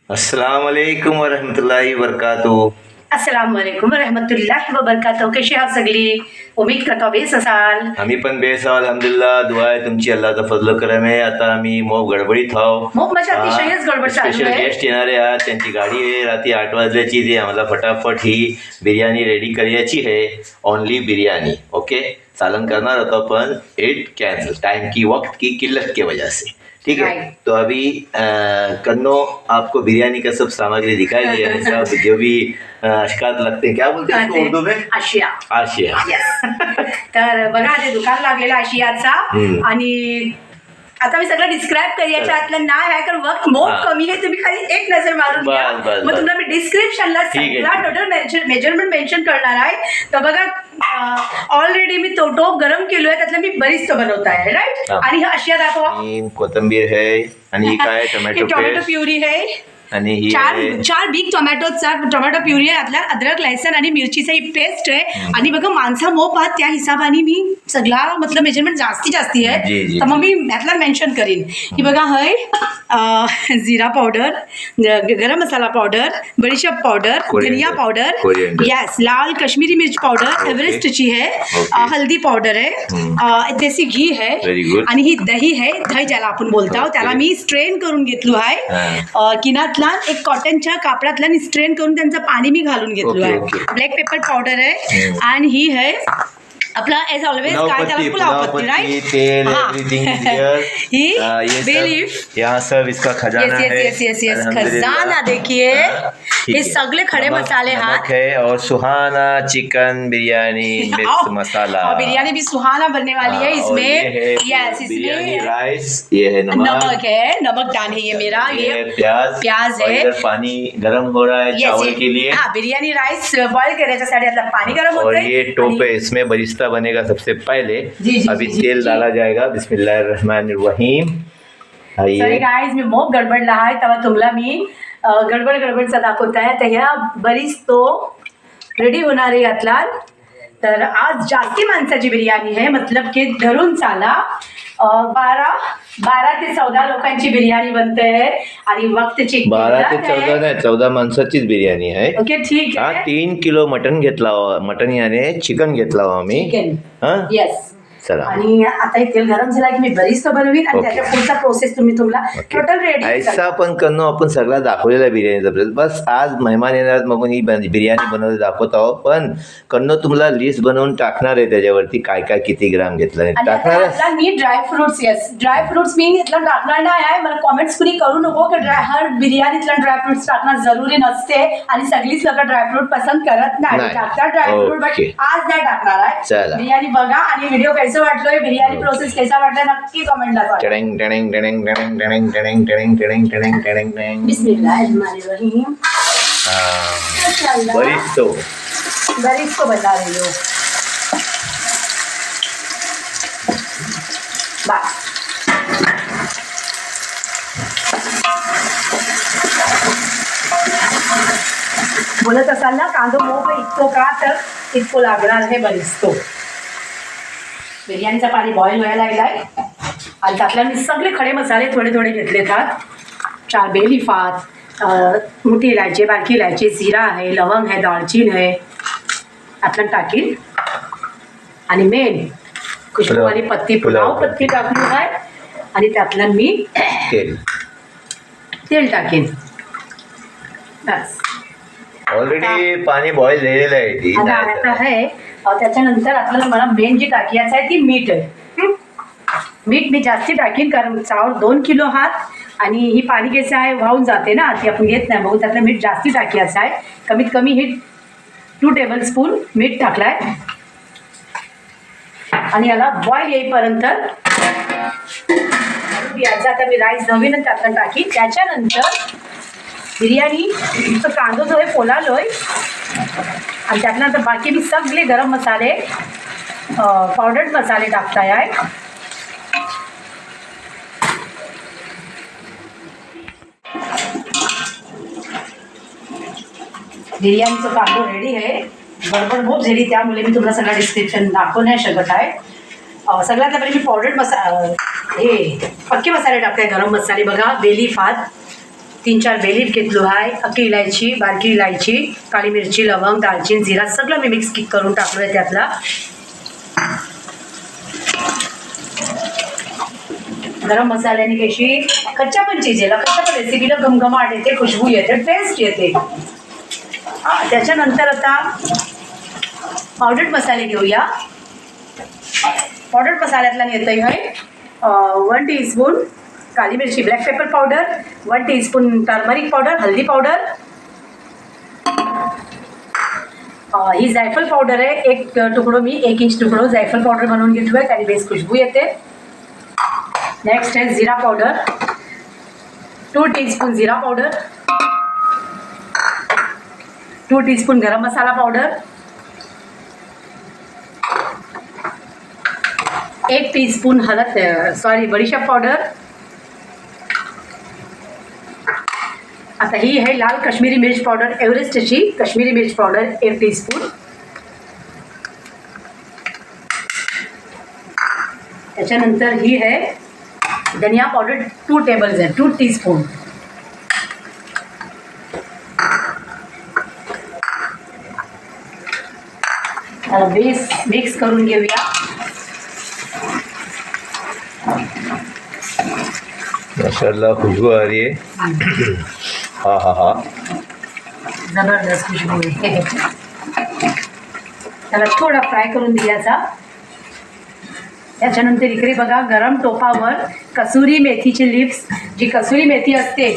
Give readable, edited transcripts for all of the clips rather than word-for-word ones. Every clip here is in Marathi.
अस्सलाम वालेकुम वरहमतुल्लाहि वबरकातुह. अस्सलाम वालेकुम रहमतुल्लाहि व बरकातहू. कशी आहात सगळी? उम्मीद करतो बेस असाल. आम्ही पण बेस आहोत अल्हम्दुलिल्लाह. दुआ आहे तुमची, अल्लाहचा फजल करम आहे. आता आम्ही मोब गडबडीत आहोत. मोब म्हणजे अतिशयच गडबड चालू स्पेशल आहे. गेस्ट येणारे आहात, त्यांची गाडी आहे रात्री 8 वाजल्याची. ती आम्हाला फटाफट ही बिर्याणी रेडी करायची है. ओनली बिरयानी. ओके, सालन करना रहता अपन 8 कैंसिल टाइम की वक्त की किल्लत की वजह से. ठीक है, तो अभी कन्नो आपको बिरयानी का सब सामग्री दिखाई दिया है. सब जो भी अशकात लगते हैं, क्या बोलते हैं इसको उर्दू में? आशिया. आशिया. Yes. तर बघा ते दुकान लागलेलं आशियाचा. आणि आता मी सगळं डिस्क्राईब करायच्या आतलं नाही आहे, कारण वक्त बहुत कमी आहे. तुम्ही खाली एक नजर मारून घ्या. मग तुम्हाला मी डिस्क्रिप्शनला सगळा टोटल मेजरमेंट मेन्शन करणार आहे. तर बघा, ऑलरेडी मी तो टोप गरम केलोय, त्यातलं मी बरीच तो बनवत आहे. राईट. आणि हा आशिया दाखवा. कोथिंबीर है आणि काय टोमॅटो प्युरी है. आणि ही चार बिग टोमॅटो प्युरी आहे. यातल्या अद्रक लहसुन आणि मिरचीचा ही पेस्ट आहे. आणि बघा माणसा मोप आहात त्या हिसाबाने मी सगळा मतलब मेजरमेंट जास्ती आहे. तर मग मी यातला मेन्शन करीन की बघा हय जिरा पावडर, गरम मसाला पावडर, बडीशेप पावडर, धनिया पावडर, यस, लाल कश्मीरी मिर्च पावडर एव्हरेस्टची आहे, हल्दी पावडर आहे, देसी घी आहे, आणि ही दही आहे. दही ज्याला आपण बोलतो त्याला मी स्ट्रेन करून घेतलो आहे. किनातला एक कॉटनच्या कापडातला स्ट्रेन करून त्यांचं पाणी मी घालून घेतलो आहे. ब्लॅक पेपर पावडर आहे. आणि ही आहे आपला एज ऑलवेज काय त्याला पुलाव, राइट. तेल, everything here. He bay leaf, यहाँ सब इसका खजाना है. यस खजाना देखिए. ये सगळे खड़े मसाले हाथ है. और सुहाना चिकन बिरयानी मिक्स मसाला. बिरयानी भी सुहाना बनने वाली है इसमें. यस, इसमें राइस, ये है नमक है, नमक दान है ये मेरा. ये प्याज है. इधर पानी गरम हो रहा है चावल के लिए. हाँ, बिरयानी राइस बॉईल करायच्यासाठी यातला पाणी गरम होते. और ये टोप है, इसमें बरिस्ता बनेगा सबसे पहले. अभी तेल डाला जाएगा. बिस्मिल्लाहिर्रहमानिर्रहीम. सॉरी गाइस, मी मोप गडबडला आहे तेव्हा तुम्हाला मी गडबडचा दाखवत आहे. तर ह्या बरीच तो रेडी होणार आहे यातला. तर आज जास्ती माणसाची बिर्याणी आहे, मतलब की धरून चाला 12 ते 14 लोकांची बिर्याणी बनते आहे. आणि वक्तची 12 ते 14 नाही, 14 माणसाचीच बिर्याणी आहे. ओके, ठीक आहे. 3 किलो मटन घेतला, मटन याने चिकन घेतला आम्ही. येस. चला, आणि आता हे तेल गरम झाला की मी बरीच तो बनवीन आणि त्याच्या पुढचा प्रोसेस तुम्हाला टोटल रेडी. ऐसा पण करणं आपण सगळा दाखवलेला बिर्याणीचा प्रोसेस. बस आज मेहमान येणार मग ही बिर्याणी बनवून दाखवत आहोत. पण करणं तुम्हाला लिस्ट बनवून टाकणार आहे त्याच्यावरती काय काय किती ग्राम घेतलं टाकणार. मी ड्रायफ्रुट्स, येस ड्रायफ्रुट्स मी इथलं टाकणार नाही आहे. मला कॉमेंट्स कुणी करू नको की हर बिर्याणीतला ड्रायफ्रुट्स टाकणं जरुरी नसते आणि सगळीच लोक ड्रायफ्रूट पसंत करत नाही. टाकतात ड्रायफ्रूट, बट आज नाही टाकणार आहे. बिर्याणी बघा आणि व्हिडिओ कैसे वाटलोय, बिर्याणी प्रोसेस कैसा वाटला नक्की कमेंटला सांगा. बिस्मिल्लाहिर्रहमानिर्रहीम. बरीच को बता रही हो. बस बोलत असाल ना कांदो मोप इतको का, तर इतको लागणार आहे बरीच तो. बिर्याणीचा पाणी बॉईल व्हायला लागलाय आणि त्यातल्या मी सगळे खडे मसाले थोडे थोडे घेतले आहेत. 4 बे लीफ आहेत, मोठी इलायची, बारकी इलायची, जीरा आहे, लवंग आहे, दालचीन आहे. त्यातलं टाकीन. आणि मेन खुशबूवाली पत्ती, पुलाव पत्ती टाकली आहे. आणि त्यातलं मी तेल टाकीन. बस, ऑलरेडी पाणी बॉईल झालेलं आहे. आता आहे. त्याच्यानंतर आपल्याला मला मेन जी टाकायचं आहे ती मीठ आहे. मीठ मी जास्ती टाकीन कारण चावल 2 किलो हात आणि ही पाणी कसं आहे वाहून जाते ना, ती आपण घेत नाही. बघू त्यातलं मीठ जास्ती टाकायचं आहे. कमीत कमी ही 2 टेबलस्पून मीठ टाकलाय. आणि याला बॉईल येईपर्यंत याचा आता मी राईस नवीन आणि त्यातलं टाकीन. त्याच्यानंतर बिर्याणीचा कांदो जो आहे फोलालोय आणि त्यातनंतर बाकी मी सगळे गरम मसाले, पावडर्ड मसाले टाकताय आहे. बिर्याणीचं कांदो रेडी आहे. गडबड खूप झाली त्यामुळे मी तुम्हाला सगळं डिस्क्रिप्शन दाखवू नाही शकत आहे. सगळ्यात पहिले मी पावडर्ड हे पक्के मसाले टाकते. गरम मसाले बघा, बे लीफ हात, 3-4 बेलीफ घेतलो आहे, अख्खी इलायची, बारकी इलायची, काळी मिरची, लवंग, दालचीन, जिरा सगळं मी मिक्स करून टाकलो आहे त्यातला. गरम मसाल्याने कशी कच्च्या पण चीजेला कच्च्या पण रेसिपीला घमघमाट येते, खुशबू येते, टेस्ट येते. त्याच्यानंतर आता पावडर मसाले घेऊया. पावडर मसाल्यातला येतं आहे 1 टीस्पून काली मिरची black pepper powder, 1 teaspoon turmeric powder हल्दी पावडर, ही जायफल पावडर आहे. 1 तुकडो मी 1 इंच तुकडो जायफल पावडर बनवून घेतलो आहे, त्याने बेस्ट खुशबू येते. नेक्स्ट आहे जिरा पावडर, 2 टीस्पून जिरा पावडर, 2 टीस्पून गरम मसाला पावडर, 1 टीस्पून बडीशेप पावडर. आता ही आहे लाल काश्मीरी मिर्च पावडर, एव्हरेस्टची काश्मीरी मिर्च पावडर 1 टीस्पून. त्याच्यानंतर ही आहे धनिया पावडर 2 टीस्पून. बेस मिक्स करून घेऊया. माशाल्लाह खुशबू आ रही है. हाँ हाँ हाँ जबरदस्त खुशबू आहे. त्याला थोडा फ्राय करून दिल्याचा. त्याच्यानंतर इकडे बघा गरम टोपावर कसुरी मेथीची लिप्स, जी कसुरी मेथी असते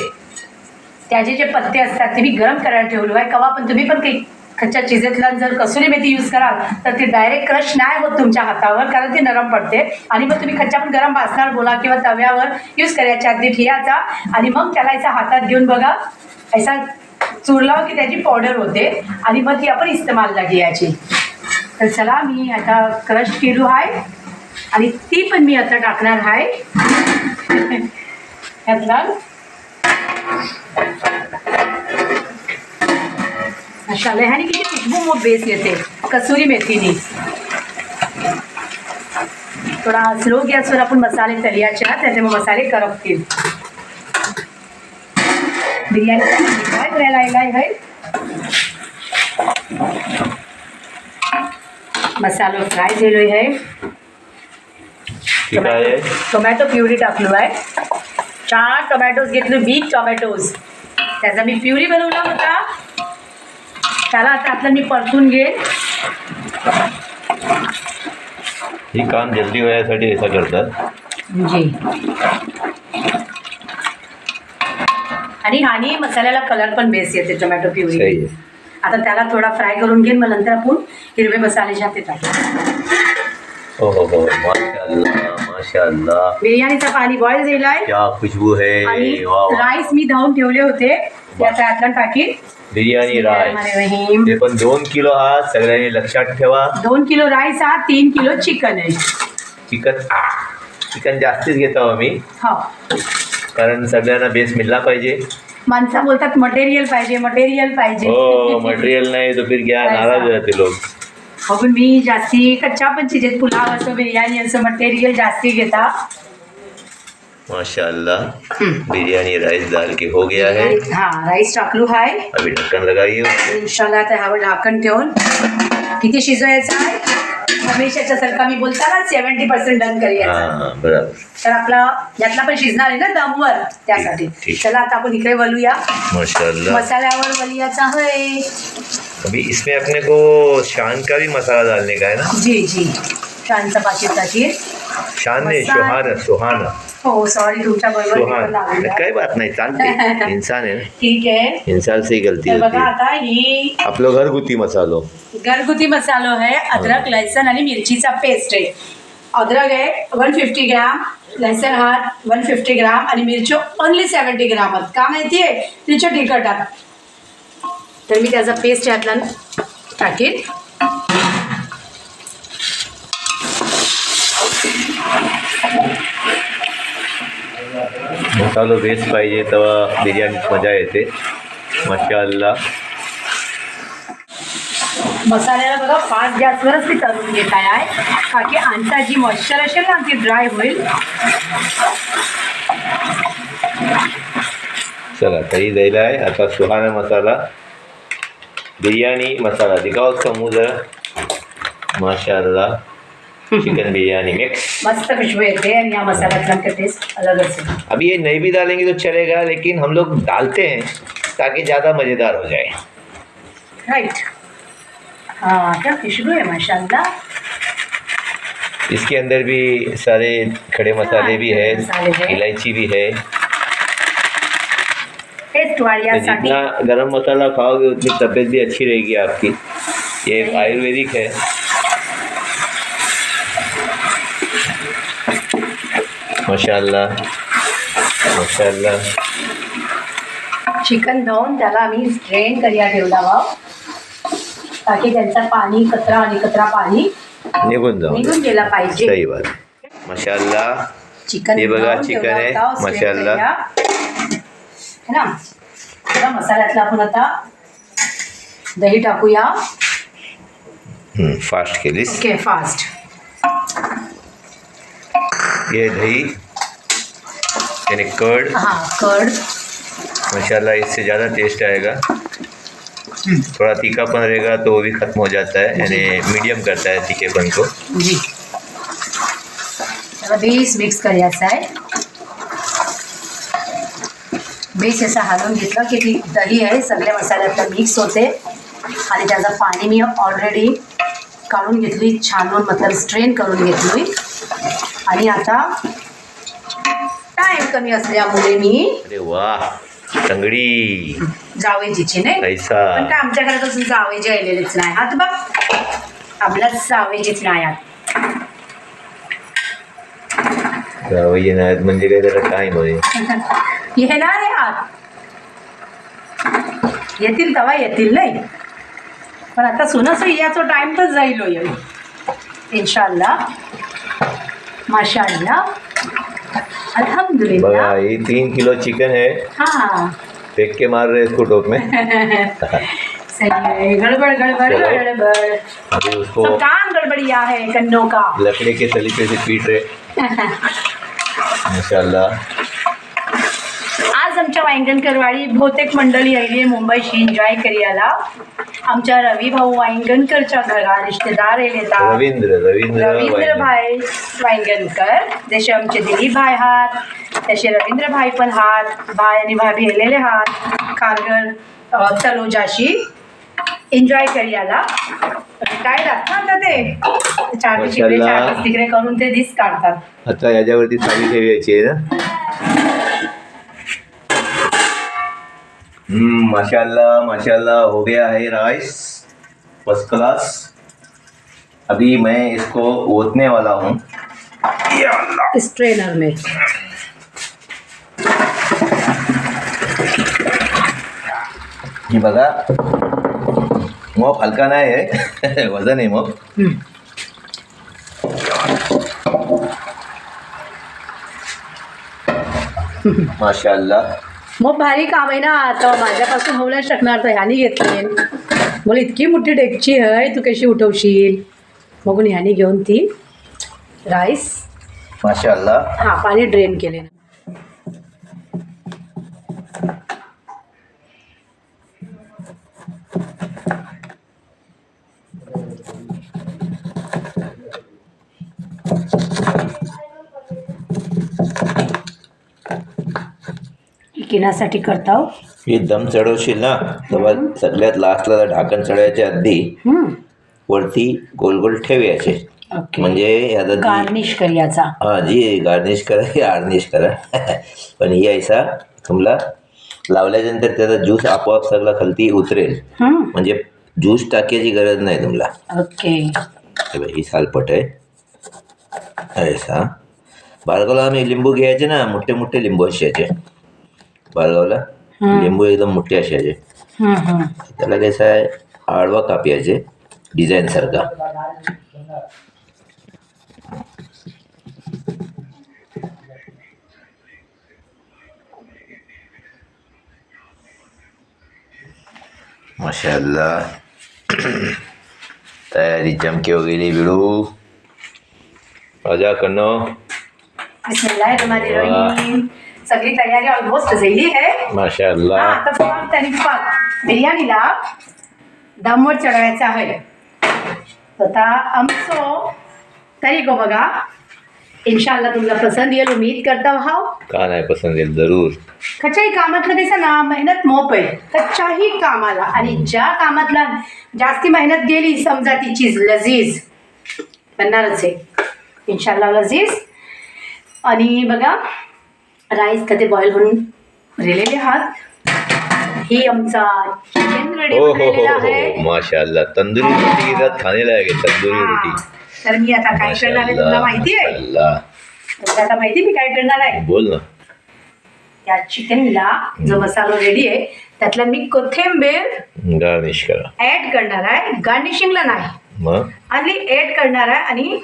त्याचे जे पत्ते असतात ते मी गरम करायला ठेवलो आहे. केव्हा पण तुम्ही पण काही कच्च्या चिजेतला जर कसुरी मेथी यूज कराल तर ते डायरेक्ट क्रश नाही होत तुमच्या हातावर, कारण ते नरम पडते. आणि मग तुम्ही कच्च्या पण गरम भाजणार बोला किंवा तव्यावर यूज करायच्या आधी ठियाचा आणि मग त्याला याचा हातात घेऊन बघा ऐसा चुरलाव की त्याची पावडर होते आणि मग ती आपण इस्तेमालला घ्यायची. तर चला मी आता क्रश केलो आहे आणि ती पण मी आता टाकणार आहे यातला. मसाले ह्याने किती खुशबू मग बेस येते कसुरी मेथीनी. थोडा स्लो गॅसवर आपण मसाले तळ्याचे त्याचे मग मसाले करपतील. बिर्याणी काय करायला आहे मसालो फ्राय केलो आहे. टोमॅटो प्युरी टाकलो आहे. 4 टोमॅटोज घेतले, बिग टोमॅटोज, त्याचा मी प्युरी बनवला होता. त्याला आता आपलं मी परतून घेईन. ही काम जल्दी होण्यासाठी असं करतात जी. आणि मसाल्याला कलर पण बेस येते टोमॅटो प्युरी. आता त्याला थोडा फ्राय करून घेईन, मग नंतर आपण हिरवे मसाले जाते टाकू. हो माशाअल्लाह माशाअल्लाह. बिर्याणीचा पाणी बॉईल झालाय, क्या खुशबू है. आणि राईस मी धावून ठेवले होते त्याचा आतला टाकी. बिर्याणी राईस ते पण 2 किलो हा, सगळ्यांनी लक्षात ठेवा. 2 किलो राईस हा, 3 किलो चिकन आहे. चिकन जास्तीच घेतो आम्ही, हो, कारण सगळ्यांना बेस मिळला पाहिजे. माणसं बोलतात मटेरियल पाहिजे मटेरियल पाहिजे. हो मटेरियल नाही तो फिर क्या नाराज होते लोक. बघून मी जास्ती कच्च्या पण चिजेत पुलाव असो बिर्याणी असो मटेरियल जास्ती घेता. माशाअल्लाह बिरयानी राइस डाल के हो गया है. हाँ राईस टाकलू आहे. अभी ढक्कन लगाइए. इंशाल्लाह आता ह्यावर ढाकण ठेवून किती शिजवायचं आहे. हमेशाच्या सारखा मी बोलताना 70% डन करूया. बरोबर. तर आपला यातला पण शिजणार आहे ना दमवर, त्यासाठी. चला आता आपण इकडे वलूया. माशाअल्लाह मसाल्यावर वलियाचा है. अभी इसमें अपने को शान का भी मसाला डालने का है ना. जी जी, शानचा पाकिटाची. शान ने सुहाना. हो सॉरी तुमच्या बरोबर काही बात नाही, चालते. इंसान आहे ना. ठीक आहे, इंसान से गलती तर होती. बघा आता ही आपलं घरगुती मसालो आहे. अद्रक लहसुन आणि मिरचीचा पेस्ट आहे. अद्रक आहे 150 ग्राम, लहसुन हा 150 ग्राम आणि मिरची ओनली 70 ग्राम. का माहिती आहे तिच्या तिखटात. तर मी त्याचा पेस्ट यातला टाकेल. मसालो बेस पाहिजे तेव्हा बिर्याणीत मजा येते. माशाअल्लाह. मसाल्याला बघा फास्ट गॅसवरच मी तळून घेत आहे, का की आमचा जी मॉइश्चर असेल ना ती ड्राय होईल. चला तरी द्यायला आहे. आता सुहाना मसाला, बिर्याणी मसाला दिखाओ समूह जरा. माशाअल्लाह, चिकन बिरयानी मिक्स. मस्त खुशबू येते आणि या मसाल्याचा टेस्ट अलगच है. अभी ये नहीं भी डालेंगे तो चलेगा, लेकिन हम लोग डालते हैं ताकि ज़्यादा मज़ेदार हो जाए. राइट. हाँ, क्या खुशबू है माशाल्लाह. इसके अंदर भी सारे खड़े मसाले भी खड़े मसाले है, है. इलायची भी है. टेस्ट तो वाढण्यासाठी जितना गरम मसाला खाओगे उतनी तबीयत भी अच्छी रहेगी आपकी. ये आयुर्वेदिक है. माशाअल्लाह माशाअल्लाह. चिकन धुवून त्याला आम्ही स्ट्रेन करूया ठेवला वाव, ताकी त्यांचा पाणी कचरा पाणी निघून जाऊ. निघून गेला पाहिजे. सही बात. माशाअल्लाह. चिकन हे बघा धुवून चिकन ठेवला आहे. होता, स्ट्रेन माशाअल्लाह. करूया. है ना. आता मसाल्यातला आपण आता दही टाकूया. फास्ट केलीस. Okay, fast. ये दही यानी कर्ड. हाँ, कर्ड. माशाल्लाह, इससे ज़्यादा टेस्ट आएगा. थोड़ा तीखापन रहेगा तो वो भी ख़त्म हो जाता है, यानी मीडियम करता है तीखेपन को. जी. त्याला बेस मिक्स करायचा आहे. बेस असा हलवून घेतला की ती दही आहे सगळ्या मसाल्यातलं मिक्स होते आणि त्याचं पाणी मी ऑलरेडी काढून घेतली, छानून मतलब स्ट्रेन करून घेतली. आणि आता टाइम कमी असल्यामुळे मी अरे वाह, तंगडी जावेजीची नाही. ऐसा. पण काय आमच्या घरात अजून जावेजी आलेलेच नाही. हात बघ, आपल्याच जावेजीच नाही आत. जावई नाहीत म्हणजे काय, त्याला टाईम आहे. येणार आहे आत. येतील तेव्हा येतील नाही, पण आता सुनस याचा टाइम तर जाईल हो इन्शाअल्लाह. माशाअल्लाह, अल्हम्दुलिल्लाह. बघा, ये 3 किलो चिकन है. हाँ, फेंक के मार रहे इसको टोप में. सही है. गड़बड़ गड़बड़ चलो. गड़बड़, अभी उसको सब काम गड़बड़िया है कन्नों का. लकड़ी के सलीके से पीट रहे. माशाअल्लाह. आज आमच्या वांगणकरवाडी बहुतेक मंडळी आली आहे मुंबईशी एन्जॉय करायला. आमच्या रवी भाऊ वांगणकरच्या घरा रिश्तेदार येतात. रवींद्र भाई वांगणकर, जसे आमचे दिलीप भाई हात तसे रवींद्र भाई पण हात. भाई आणि भाभी येलेले हात कारगर तलोजाशी एन्जॉय करायला. काय लागतं आता ते चार तिकडे करून ते दिस काढतात. आता याच्यावरती साडी ठेवायची आहे ना. माशाल्लाह माशाल्लाह, हो गया है राइस फर्स्ट क्लास. अभी मैं इसको ओतने वाला हूँ. स्ट्रेनर में. हे बघा, मोप हलका नाही आहे. वजन आहे मोप. माशाल्लाह. मग भारी काम आहे ना. आता माझ्यापासून होऊ नाही शकणार, तर ह्यानी घेतली. मला इतकी मोठी डेकची आहे, तू कशी उठवशील. बघून ह्यानी घेऊन ती राईस. माशाल्लाह. हां, पाणी ड्रेन केले ना. किनासाठी करता. हे दम चढवशील ना, तेव्हा सगळ्यात लास्टला ढाकण चढवायच्या आधी वरती गोल गोल ठेवायचे. ओके, म्हणजे ह्याचा गार्निश करायचा. हाँ जी, गार्निश करा की आर्निश करा. पण ही ऐसा तुम्हाला लावल्यानंतर त्याचा ज्यूस आपोआप सगळा खालती उतरेल. म्हणजे ज्यूस टाकायची गरज नाही तुम्हाला. ओके, ही सालपट आहे. ऐसा बाळगावला आम्ही लिंबू घ्यायचे ना, मोठे मोठे लिंबू असायचे बाळगावला. लिंबू एकदम मोठे असायचे. त्याला कसं आहे, आडवा कापायचे डिझाईन सारखा. माशाअल्लाह, तयारी चमकी हो गेली. बिडू राजा कन्नो. बिस्मिल्लाहिर्रहमानिर्रहीम. सगळी तयारी ऑलमोस्ट झाली आहे. माशाअल्लाह. आता फक्त आणि फक्त बिर्याणीला दमवर चढवायचं आहे. आता आमचं तरी गो बघा, इन्शाल्लाह तुमचा पसंद येईल उम्मीद करता हाव. का नाही पसंद येईल, जरूर. कच्याही कामातलं दिसा ना मेहनत मोप आहे कच्याही कामाला, आणि ज्या कामातला जास्ती मेहनत गेली समजा ती चीज लजीज बनणारच आहे इन्शाल्लाह लजीज. आणि बघा राईस कधी बॉईल होऊन रेलेले आहात. ही आमचा चिकन रेडी हो हो बनलेला हो आहे. हो माशाअल्लाह. तंदुरी रोटी के साथ खाने लायक है तंदुरी रोटी. तर मी आता काय करणार आहे तुला माहिती आहे? माशाअल्लाह. तुला आता माहिती मी काय करणार आहे? बोल ना. त्या चिकनला जो मसाला रेडी आहे त्यातला मी कोथिंबीर गार्निश करा. ऍड करणार आहे. गार्निशिंगला नाही, मग आणि ऍड करणार आहे आणि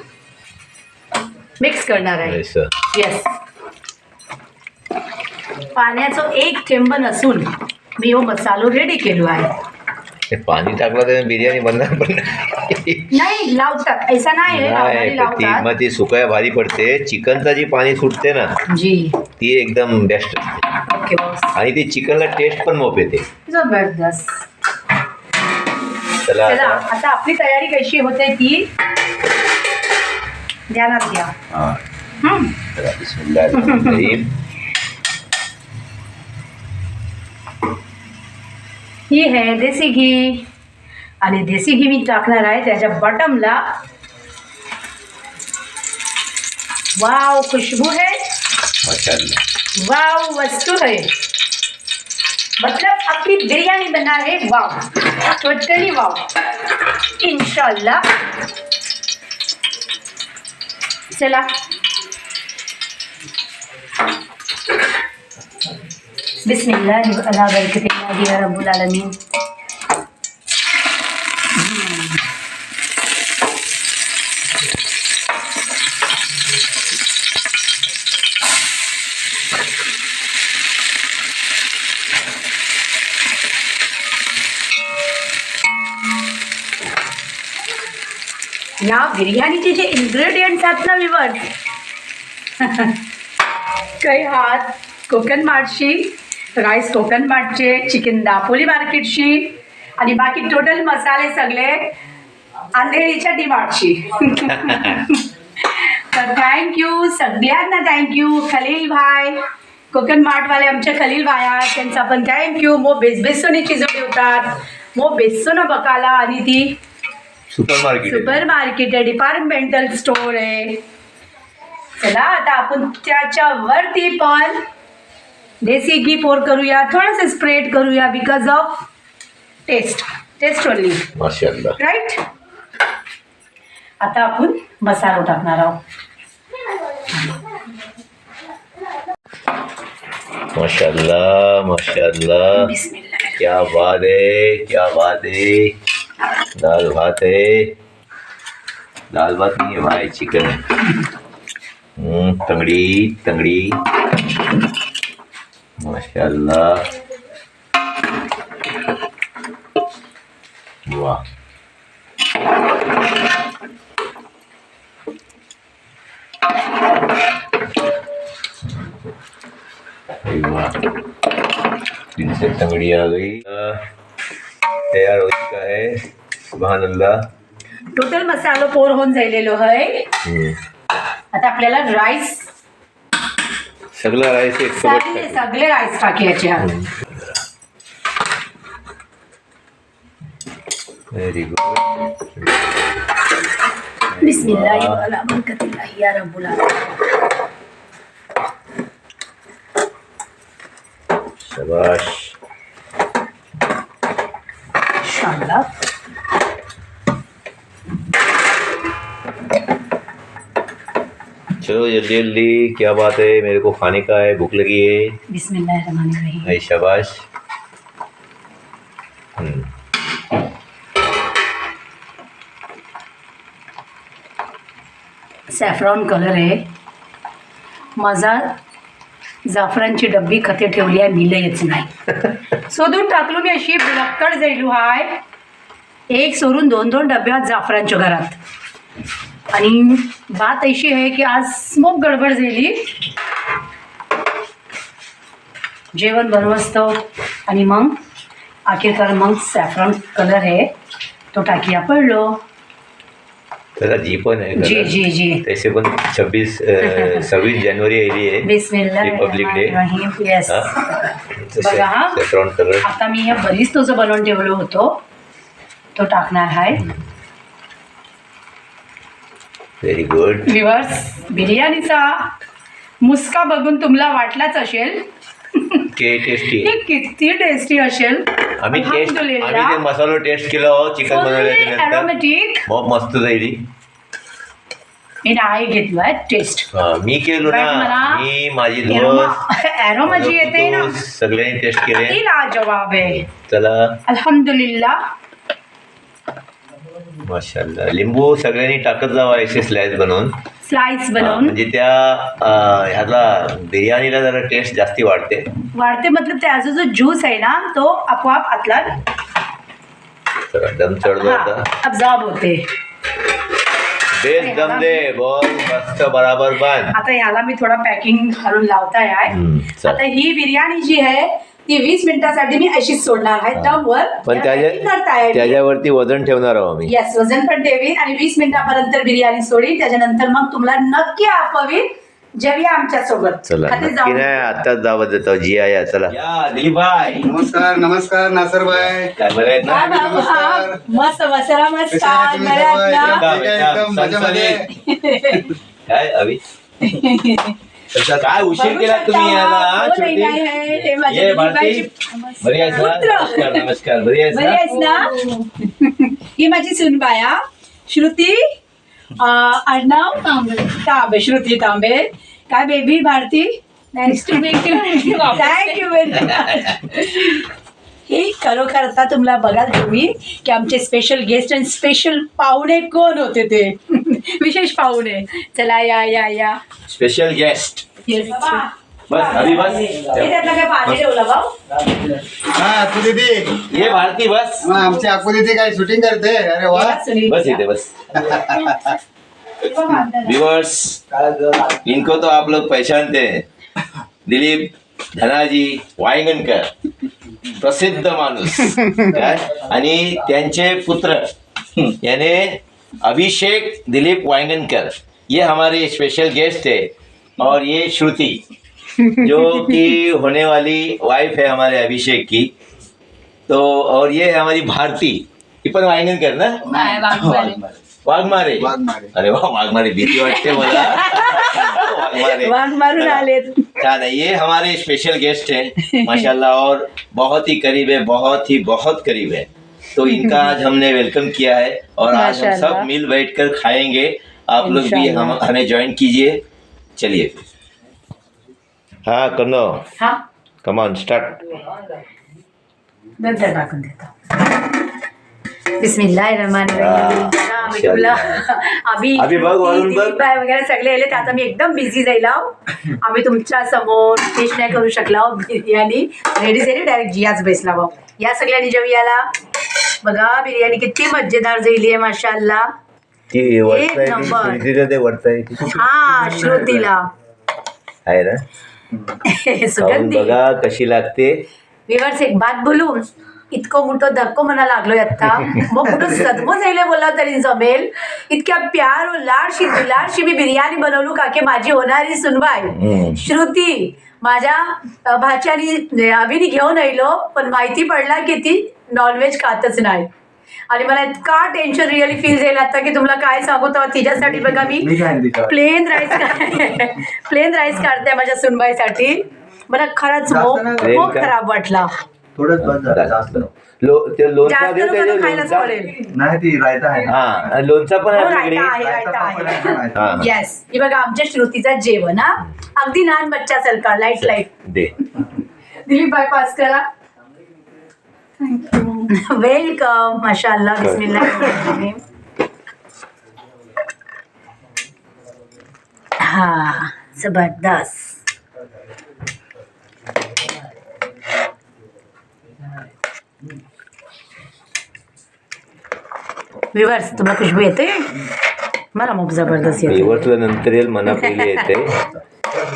मिक्स करणार आहे. ऐसा. येस. पाण्याचं एक थेंब नसून मी हो मसालो रेडी केलो आहे. ते पाणी टाकलं तर बिर्याणी बनणार पण नाही लावतात ऐसा नाही आहे, नाही. लावणारी ती लावतात मग ती सुकाया भारी पडते. चिकनचा जी पाणी सुटते ना जी. ती एकदम बेस्ट असते. Okay boss. आणि ती चिकनला टेस्ट पण मोप येते. जबरदस्त. चला चला आता. आता आपली तयारी कशी होते ती ध्यानात घ्या. हा. हम्म. चला, बिस्मिल्लाहिर्रहमानिर्रहीम. ही आहे देसी घी, आणि देसी घी मी टाकणार आहे त्याच्या बॉटमला. वाव खुशबू है, माशाअल्लाह. वाव वस्तू है, मतलब अपनी बिरयानी बना है. वाव टोटली वाव इंशाल्लाह. चला बिस्मिल्लाह अला बरकतिल्लाह या रब्बुल आलमीन. या बिर्याणीचे जे इन्ग्रेडियंट्स आहेत ना विवर्स, काही हात कोकण मार्टशी, राईस कोकण मार्टचे, चिकन दापोली मार्केटशी, आणि बाकी टोटल मसाले सगळे अंधेरीच्या डीमार्टशी. तर थँक्यू सगळ्यांना. थँक्यू खलील भाई, कोकण मार्टवाले आमचे खलील भाई आहेत, त्यांचा पण थँक्यू. मो बेसबेसोनीची जोडी होतात, मो बेसोना बकाला, आणि ती सुपर मार्केट आहे, डिपार्टमेंटल स्टोर आहे. चला आता आपण त्याच्यावरती पण देसी घी पोर करूया, थोडंसं स्प्रेड करूया, बिकॉज ऑफ टेस्ट ओनली. माशाअल्लाह. राईट. आता आपण मसाला टाकणार आहोत. माशाअल्लाह माशाअल्लाह. बिस्मिल्लाह. क्या बात है, क्या बात है. दाल भात है. दाल भात नहीं है भाई, चिकन है. तंगड़ी तंगड़ी. माशाअल्लाह. वाह. वाह. तीन से तंगड़ी आ गई. तयार हो चुका है. सुभान अल्लाह. टोटल मसालो पोर होऊन जायलेलो आहे. आता आपल्याला राईस, सगळा राईस एक सगळे राईस टाकायचे आहेत. Very good. बिस्मिल्लाह अला बरकतिल्लाह या रब्बुल आलमीन. शाबाश. शानदार. चलो जल्दी जल्दी. क्या बात है, मेरे को खाने का है, भूख लगी है. बिस्मिल्लाहिर्रहमानिर्रहीम. भाई शाबाश. सॅफ्रॉन कलर आहे माझा. जाफरांची डब्बी खते ठेवली आहे, मिलयच नाही. शोधून टाकलो मी, अशी बुलक्कड जायलू आहे. एक सोडून 2-2 डब्यात जाफरांच्या घरात. आणि बात अशी आहे की आज स्मोक गडबड झाली. जेवण बनवतो आणि मग आखिरकार मग सॅफ्रॉन कलर आहे तो टाकिया पडलो. त्याला जी पण आहे जी कलर. जी जी तसे पण 26 जनवरी आली आहे रिपब्लिक डे. बिस्मिल्लाह. येस. बघा हा. Saffron colour. आता मी हे बरीच तुझं बनवून ठेवलो होतो तो टाकणार आहे. Very good. व्ह्यूअर्स, बिर्याणीचा मुस्का बघून तुम्हाला वाटलाच असेल के टेस्टी. हे किती टेस्टी असेल. आम्ही ते मसाला टेस्ट केला चिकन बनवल्यानंतर ॲरोमॅटिक. बहुत मस्त जाईल. मी नाही घेतलाय टेस्ट. मी केलो पण ना. मला मी माझी दोस्त ॲरोमा जी येते ना सगळ्यांनी टेस्ट केले. ती लाजवाब आहे. चला अल्हम्दुलिल्लाह. माशाल्लाह. लिंबू सगळ्यांनी टाकत जावा असे स्लाइस बनवून. स्लाइस बनवून म्हणजे त्या ह्याला बिर्याणीला जरा टेस्ट जास्ती वाढते. मतलब त्याचा जो ज्यूस आहे ना तो आपोआप आतला दम चढतो आता. अब्झॉर्ब होते. बेस्ट दम दे. बहुत मस्त बराबर बन. आता ह्याला मी थोडा पॅकिंग घालून लावताय आहे. चल. आता ही बिर्याणी जी आहे ती 20 मिनिटासाठी मी अशीच सोडणार आहे दमवर. पण त्याच्यावरती वजन ठेवणार आहोत आम्ही. येस, वजन पण ठेवीन आणि 20 मिनिटापर्यंत बिर्याणी सोडीन. त्याच्यानंतर मग तुम्हाला नक्की आपवीन जेव्हा आमच्या सोबत. चला नक्की नाही आताच जावं देतो जी आहे. चला या दिलीप भाई. नमस्कार. नमस्कार नासर भाई. काय बरं आहेत ना. मस्त मसाला मस्त एकदम मजामध्ये. काय अभि काय उशीर केला तुम्ही याला. ये भारती बरी आहेस ना. नमस्कार बरी आहेस ना. ही माझी सुनबाया श्रुती आडनाव तांबे. श्रुती तांबे. काय baby Bharti. Nice to meet you. Thank you very much. हे खरोखर आता तुम्हाला बघाल तुम्ही की आमचे स्पेशल गेस्ट आणि स्पेशल पाहुणे कोण होते ते. विशेष पाहुणे. चला या या या. Special guest. बस अभी बस. त्यातला काय पाणी ठेवलं भाऊ. हा आकू दीदी. ये भारती बस. आमची आकू दीदी काय शूटिंग करते. अरे वा. बस इथे बस. व्यूअर्स इनको तो आप लोग पहचानते हैं. दिलीप धनाजी वायंगणकर प्रसिद्ध माणूस काय. आणि त्यांचे पुत्र याने अभिषेक दिलीप वायंगणकर ये हमारे स्पेशल गेस्ट है. और ये श्रुति जो कि होने वाली वाइफ है हमारे अभिषेक की. तो और ये है हमारी भारती. ही पण वायंगणकर ना. वाघमारे. अरे वा वाघमारे. भीती वाटते मला. वाघ मारून आले. छान है. ये हमारे स्पेशल गेस्ट हैं माशाल्लाह और बहुत ही करीब है. बहुत करीब है. तो इनका आज हमने वेलकम किया है और आज हम सब मिल बैठकर खाएंगे. आप लोग भी हमें ज्वाइन कीजिए. चलिए. हाँ करनो. हा कम ऑन स्टार्ट. नंतर टाकून देतो. बिस्मिल्लाहिर्रहमानिर्रहीम. अभी बघ वरून बघ. वगैरे सगळे आले आता मी एकदम बिझी जाईल. आम्ही तुमच्या समोर टेस्ट नाही करू शकला. बिर्याणी रेडी झाली डायरेक्ट जियाच बेसला. भाऊ या सगळ्यांनी जेवयाला. बघा बिर्याणी किती मजेदार झाली आहे माशाअल्लाह. एक नंबर. हा श्रुतीला आहे ना. सुगंधी. बघा कशी लागते. व्ह्यूअर्स एक बात बोलू. इतकं मोठं धक्को म्हणा लागलोय आता. मग कुठं सदमो जायला बोला तरी जमेल. इतक्या प्यार व लाडशी मी बिर्याणी बनवलू का की माझी होणारी सुनबाई श्रुती माझ्या भाच्यानी अभिनी घेऊन येलो. पण माहिती पडला की ती नॉनव्हेज खातच नाही. आणि मला इतका टेन्शन रिअली फील झालं आता की तुम्हाला काय सांगू. तेव्हा तिच्यासाठी बघा मी प्लेन राईस काढते माझ्या सुनबाईसाठी. मला खरंच खूप खराब वाटला. लोणचा खायलाच पडेल. नाही ती रायता आहे. हा लोणचा पण आहे. येस ही बघा आमच्या श्रुतीचा जेवण. हा अगदी लहान बच्चा सारखा. लाईट दे. दिलीप बाय पास करा. वेलकम. माशाअल्लाह. बिस्मिल्लाह. हा जबरदस्त. व्ह्यूअर्स तुम्हाला खुशबू येते. मला मग जबरदस्त येते. नंतर येईल मना पहिले येते.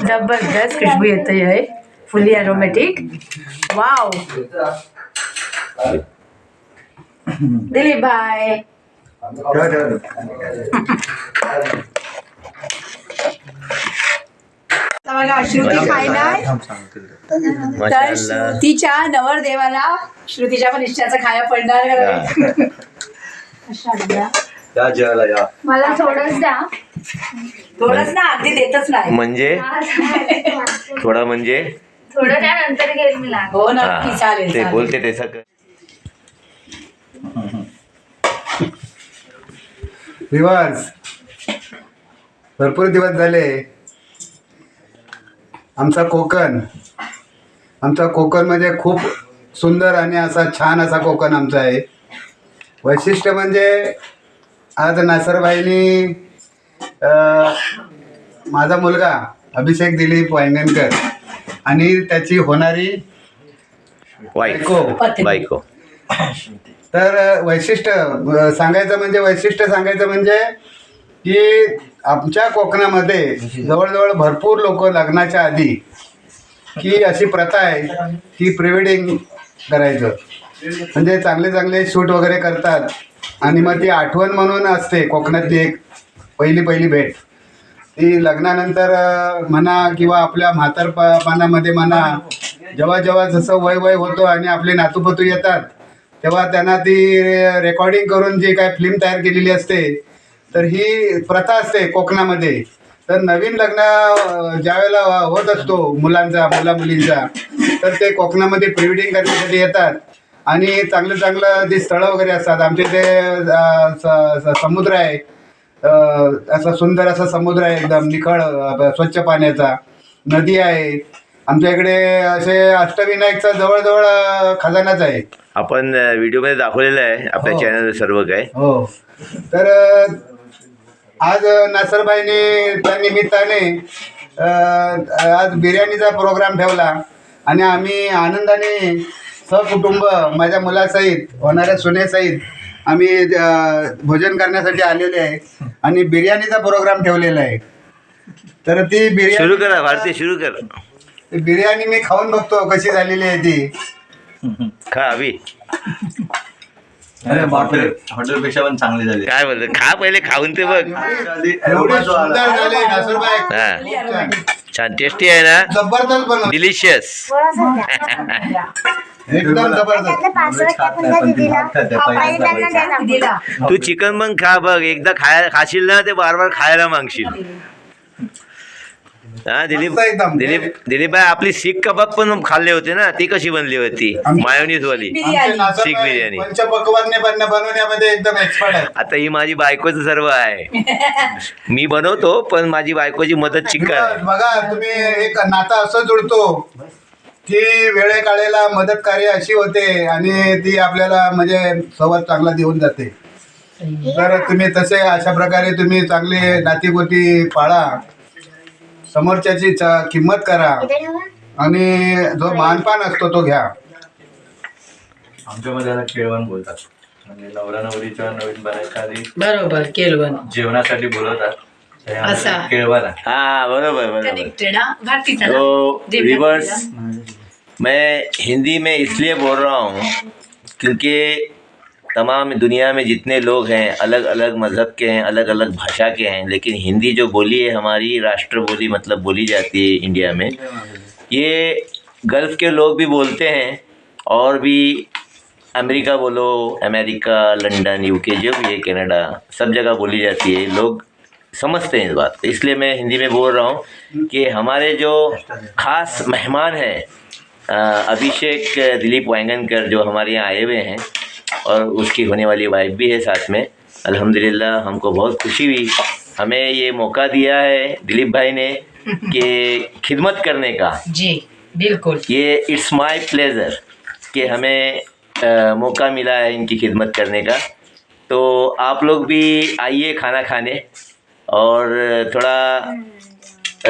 जबरदस्त खुशबू येते आहे. Fully aromatic. वाव. दिलीप भाई. आता बघा श्रुती खायलाय. तर माशाअल्लाह. श्रुतीच्या नवरदेवाला श्रुतीच्या पण इच्छाचं खाया पडणार. या जेवायला या. मला थोडंच द्या. थोडंच ना, अगदी देतच नाही. म्हणजे थोडा म्हणजे थोडं त्यानंतर घेईल मी लागेल. हो नक्की, हा, चालेल ते चालेल. बोलते तसं कर. रिवर्स भरपूर दिवस झाले. आमचा कोकण म्हणजे खूप सुंदर आणि असा छान असा कोकण आमचा आहे. वैशिष्ट्य म्हणजे आज नासरबाईंनी माझा मुलगा अभिषेक दिलीप वांगणकर आणि त्याची होणारी वाईफ पत्नी. बायको. तर वैशिष्ट्य सांगायचं म्हणजे की आमच्या कोकणामध्ये जवळजवळ भरपूर लोक लग्नाच्या आधी की अशी प्रथा आहे की प्री वेडिंग करायचं, म्हणजे चांगले चांगले शूट वगैरे करतात आणि मग ती आठवण म्हणून असते कोकणातली एक पहिली भेट. ती लग्नानंतर म्हणा किंवा आपल्या म्हातारपणामध्ये म्हणा, जेव्हा जसं वय होतं आणि आपले नातूपतू येतात तेव्हा त्यांना ती रेकॉर्डिंग करून जी काय फिल्म तयार केलेली असते, तर ही प्रथा असते कोकणामध्ये. तर नवीन लग्न ज्यावेळेला होत असतो मुला मुलींचा, तर ते कोकणामध्ये प्री वेडिंग करण्यासाठी येतात आणि चांगलं जी स्थळं वगैरे असतात. आमच्या इथे समुद्र आहे, असा सुंदर असा समुद्र आहे, एकदम निखळ स्वच्छ पाण्याचा. नदी आहे आमच्या इकडे. असे अष्टविनायकचा जवळजवळ खजानाच आहे. आपण व्हिडिओमध्ये दाखवलेलं आहे आपल्या चॅनल सर्व काय. हो. तर आज नासरबाईंनी त्या निमित्ताने आज बिर्याणीचा प्रोग्राम ठेवला आणि आम्ही आनंदाने सहकुटुंब माझ्या मुलासहित होणाऱ्या सुनेसहित आम्ही भोजन करण्यासाठी आलेले आहे आणि बिर्याणीचा प्रोग्राम ठेवलेला आहे. तर ती सुरू करा भारती, सुरू कर. बिर्याणी मी खाऊन बघतो कशी झालेली आहे ती. खा अभि. हॉटेलपेक्षा पण चांगली झाली. काय बोलतो, खा पहिले, खाऊन ते बघ. एवढी सुंदर झाली नासरबाई. हा, छान टेस्टी आहे ना. जबरदस्त बनव, डिलिशियस. एकदम जबरदस्त. दिला. तू चिकन मग खा बघ, एकदा खाशील ना ते बार खायला मागशील. हा दिलीप एकदम. दिलीप भाई, आपली सीख कबाब पण खाल्ले होते ना, ती कशी बनली होती मायोनीज वाली बिर्याणी. सीख बिर्याणी. पंचपक्वान्य बनवण्यामध्ये एकदम एक्सपर्ट आहे. आता ही माझी बायकोचं सर्व आहे. मी बनवतो पण माझी बायकोची मदत चिकन. बघा तुम्ही, एक नाता असं जुळतो की वेळेकाळेला मदत कार्य अशी होते आणि ती आपल्याला म्हणजे संवाद चांगला देऊन जाते. तर तुम्ही तसे अशा प्रकारे तुम्ही चांगले नातीगोती पाळा, समोरच्याची किंमत करा आणि जो मानपान असतो तो घ्या. आमच्यामध्ये याला केळवण बोलतात. म्हणजे नवरा नवरीच्या नवीन बनायच्या आधी बरोबर. केलवन जेवणासाठी बोलवतात. असा. केळवण आहे. हाँ बरोबर. कनेक्टेड. भारती चला. तो जे रिवर्स मैं हिंदी में इसलिए बोल रहा हूँ क्योंकि तमाम दुनिया में जितने लोग हैं अलग अलग मज़हब के हैं, अलग अलग भाषा के हैं, लेकिन हिंदी जो बोली है हमारी राष्ट्र बोली मतलब बोली जाती है इंडिया में, ये गल्फ़ के लोग भी बोलते हैं और भी अमेरिका बोलो, अमेरिका, लंदन, यूके, जो भी है, कनाडा, सब जगह बोली जाती है. लोग समझते हैं इस बात को. इसलिए मैं हिंदी में बोल रहा हूँ कि हमारे जो ख़ास मेहमान हैं अभिषेक दिलीप वांगणकर जो हमारे यहाँ आए हुए हैं और उसकी होने वाली वाइफ भी है साथ में. अल्हम्दुलिल्लाह हमको बहुत खुशी हुई. हमें ये मौका दिया है दिलीप भाई ने कि खिदमत करने का. जी बिल्कुल. ये इट्स माय प्लेजर कि हमें मौका मिला है इनकी खिदमत करने का. तो आप लोग भी आइए खाना खाने और थोड़ा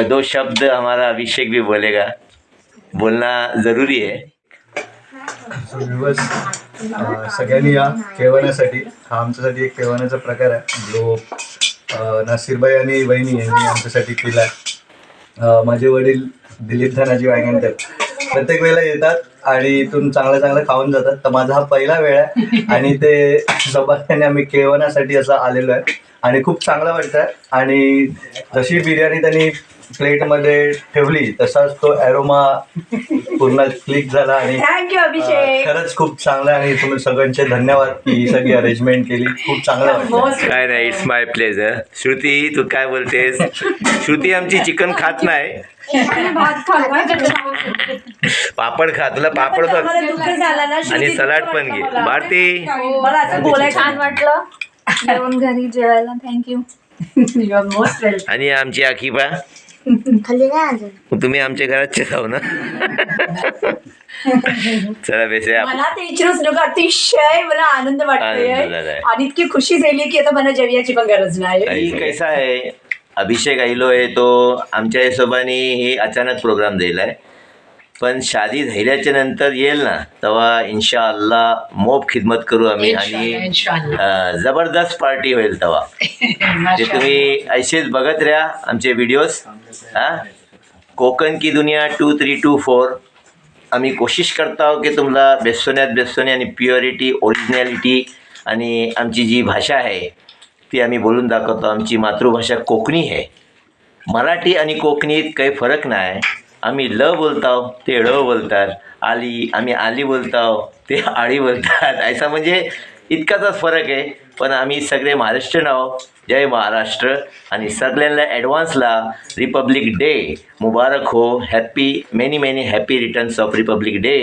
दो शब्द हमारा अभिषेक भी बोलेगा, बोलना ज़रूरी है. सगळ्यांनी या केळवण्यासाठी. हा आमच्यासाठी एक केळवण्याचा प्रकार आहे जो नासिरबाई आणि वहिनी यांनी आमच्यासाठी केला आहे. माझे वडील दिलीप धनाजी वांगणकर प्रत्येक वेळेला येतात आणि इथून चांगलं चांगलं खाऊन जातात. तर माझा हा पहिला वेळ आहे आणि ते झपाट्याने आम्ही केळवण्यासाठी असं आलेलो आहे आणि खूप चांगलं वाटतं. आणि जशी बिर्याणी त्यांनी प्लेटमध्ये ठेवली तसाच तो ॲरोमा पूर्ण क्लिक झाला आणि थँक्यू अभिषेक. खरंच खूप चांगलं आहे आणि तुम्ही सगळ्यांचे धन्यवाद की ही सगळी अरेंजमेंट केली. खूप चांगलं वाटलं. Most काय नाही, इट्स माय प्लेजर. श्रुती तू काय बोलतेस? श्रुती आमची चिकन खात नाही, भात पापड खा. तुला पापड बघ मला दुःख झालं ना आणि श्रुती, सलाड दुःख पण घे. वाटलं मला. भारती मला असं बोलायचं छान वाटलं येऊन घरी जेवायला. Thank you. You are most welcome. आणि आमची आखीबा, खाली काय अजून तुम्ही आमच्या घरातचे जाऊ ना. चला बेसे मला ते विचारूच नका, अतिशय मला आनंद वाटतोय आनंद झालाय. आणि इतकी खुशी झाली की आता मला जेवयाची पण गरज नाही. काही कैसा आहे, अभिषेक आयलो आहे तो आमच्या हिशोबाने हे अचानक प्रोग्राम दिलाय, पण शादी झाल्याच्या नंतर येईल ना तेव्हा इन्शा अल्लाह मोब खिदमत करू आम्ही आणि इन्शाअल्लाह. जबरदस्त पार्टी होईल तेव्हा. ते तुम्ही असेच बघत राहा आमचे व्हिडिओज. हां, कोकण की दुनिया 2324 आम्ही कोशिश करत आहोत की तुम्हाला बेसोनी आणि प्युरिटी, ओरिजिनॅलिटी आणि आमची जी भाषा आहे ती आम्ही बोलून दाखवतो. आमची मातृभाषा कोकणी आहे. मराठी आणि कोकणीत काही फरक नाही. आम्ही ल बोलतो ते ळ बोलतात, आम्ही आली बोलतो ते आळी बोलतात. ऐसा म्हणजे इतकाच फरक आहे. पण आम्ही सगळे महाराष्ट्रीयन आहोत. जय महाराष्ट्र. आणि सगळ्यांना ॲडव्हान्सला रिपब्लिक डे मुबारक हो. Many happy returns of Republic day.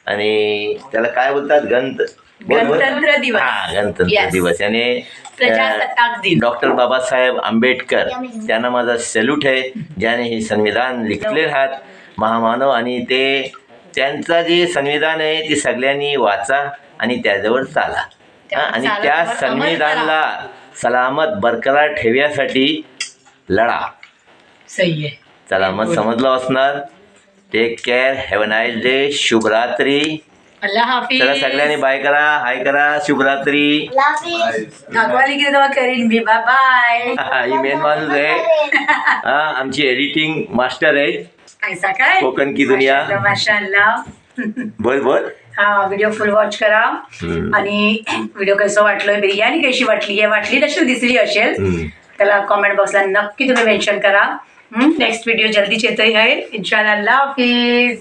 आणि त्याला काय बोलतात, गणतंत्र दिवस. हां, गणतंत्र Yes. दिवस. आणि प्रजासत्ताक दिन. डॉक्टर बाबासाहेब आंबेडकर त्यांना माझा सॅल्यूट आहे, ज्याने हे संविधान लिखले आहात, महामानव. आणि ते त्यांचं जे संविधान आहे ते सगळ्यांनी वाचा आणि त्याजवळ चाला. आणि त्या संविधानाला सलामत बरकरार ठेवण्यासाठी लढा. सही आहे. चला मग समजलं असणार. Take care, have a nice day, शुभरात्री. अल्लाह हाफिज. चला सगळ्यांनी बाय करा, हाय करा, शुभरात्री. दाखवायला गेलं तेव्हा करीन मी. Bye bye. ही मेन माणूस आहे. हा, आमची एडिटिंग मास्टर आहे. ऐसा काय कोकण की दुनिया. माशाअल्लाह. बोल. हा व्हिडिओ फुल वॉच करा. आणि व्हिडिओ कसं वाटलं, बिर्याणी कशी वाटली तशी दिसली असेल त्याला कॉमेंट बॉक्सला नक्की तुम्ही मेन्शन करा. नेक्स्ट व्हिडिओ जल्दीच येतोय आहे इन्शाअल्लाह. अल्लाह हाफिज.